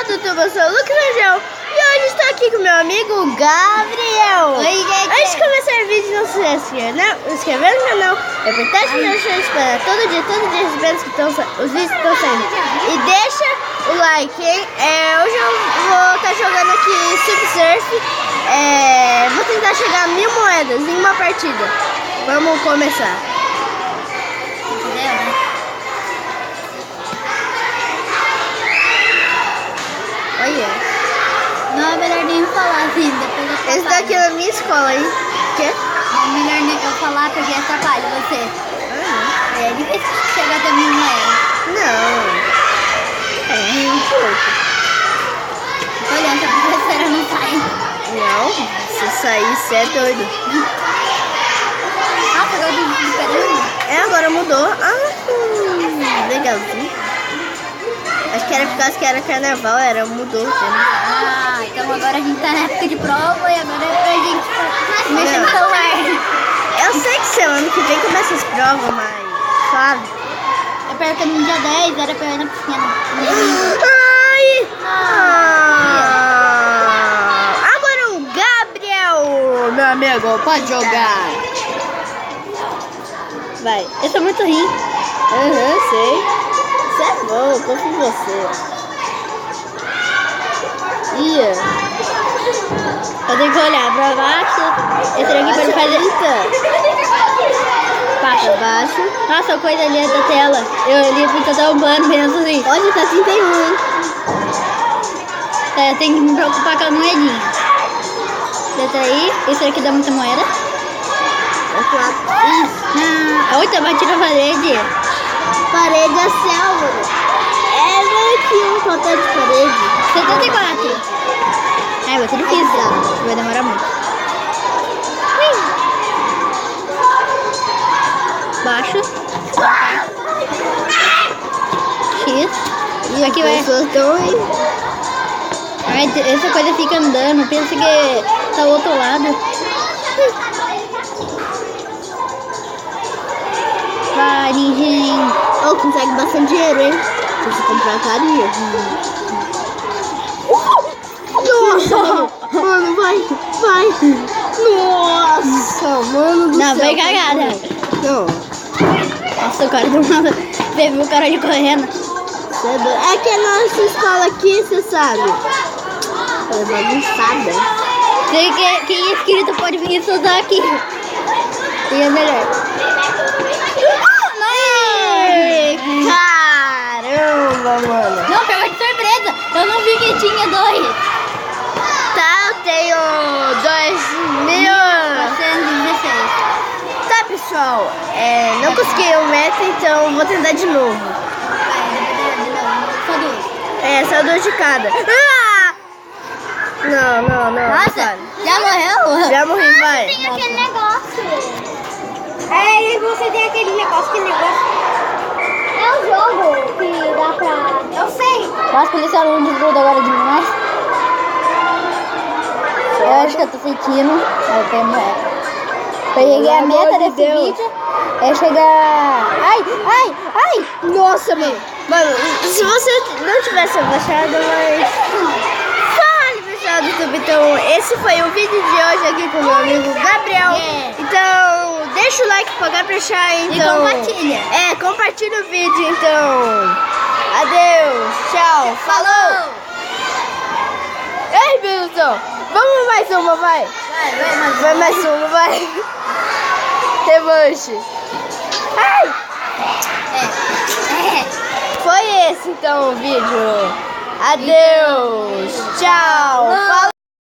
pessoal do YouTube, eu sou o Lucas Rangel e hoje estou aqui com meu amigo Gabriel. Oi, gente. Antes de começar o vídeo, não se inscrever no canal, apertar as notificações para todo dia receber os vídeos que estão saindo. E deixa o like, hein? Hoje eu vou estar jogando aqui Subsurf. Vou tentar chegar a 1000 moedas em uma partida. Vamos começar. Olha. Não é melhor nem falar assim, depois eu Esse daqui é da minha escola, hein? Quê? Não é melhor nem eu falar porque atrapalha você. É difícil chegar até 1000 moedas. Não. Um pouco. Olha, essa professora não sai. Não, se sair, você é doido. Nossa, agora eu tô esperando. Agora mudou. Legalzinho. Acho que era por causa que era carnaval, mudou o tema. Então agora a gente tá na época de prova e agora é pra gente mexer no celular. Eu sei que seu ano que vem começa as provas, mas sabe? É pior que no dia 10 era pra eu ir na piscina. Ai! Agora o Gabriel, meu amigo, pode jogar. Vai. Eu sou muito ruim. Sei. Você é bom, eu confio em você. Eu tenho que olhar pra baixo. Esse daqui pra ele fazer. Pra baixo. Nossa, coisa ali da tela. Eu ali porque eu tava voando, pensando assim. Olha, tá 31, hein? Tá, eu tenho que me preocupar com a moedinha. Deixa aí. Esse daqui dá muita moeda. A outra bate na parede. Parede é selva. É meio que um total de parede. 74. Vai ser difícil. Vai demorar muito. Baixo. X. E aqui vai. Essa coisa fica andando. Pensa que tá do outro lado. Vai, ninguém. Consegue bastante dinheiro, hein? Você comprar carinha. Nossa! Mano, vai! Nossa, mano do céu! Não, foi cagada. Não. Nossa, o cara deu uma... Você viu o cara ali correndo. É que a nossa escola aqui, você sabe. É bagunçada. Quem é inscrito pode vir estudar aqui. E é melhor. Caramba, mano. Não, pegou de surpresa. Eu não vi que tinha 2. Tá, eu tenho 416. Tá, pessoal. Não consegui o meta, então vou tentar de novo. Só 2. Só 2 de cada. Não. Nossa, Vale. já morreu? Já morri, vai. Tem aquele negócio. E você tem aquele negócio, É o jogo que dá pra... Eu sei. Nossa, polícia não desgruda agora de mim mais. Eu acho que eu tô sentindo. Eu tenho moeda. Peguei a meta desse vídeo. É chegar... Ai! Nossa, mano. Mano, se você não tivesse abaixado, mas... Fala, pessoal do YouTube. Então, esse foi o vídeo de hoje aqui com o meu amigo Gabriel. Então, deixa o like pra caprichar, então... E compartilha. Compartilha o vídeo, então... Adeus, tchau, falou! Ei, pessoal, vamos mais uma, vai! Vai mais uma, vai! Revanche! Ai! Foi esse, então, o vídeo. Adeus, tchau, falou!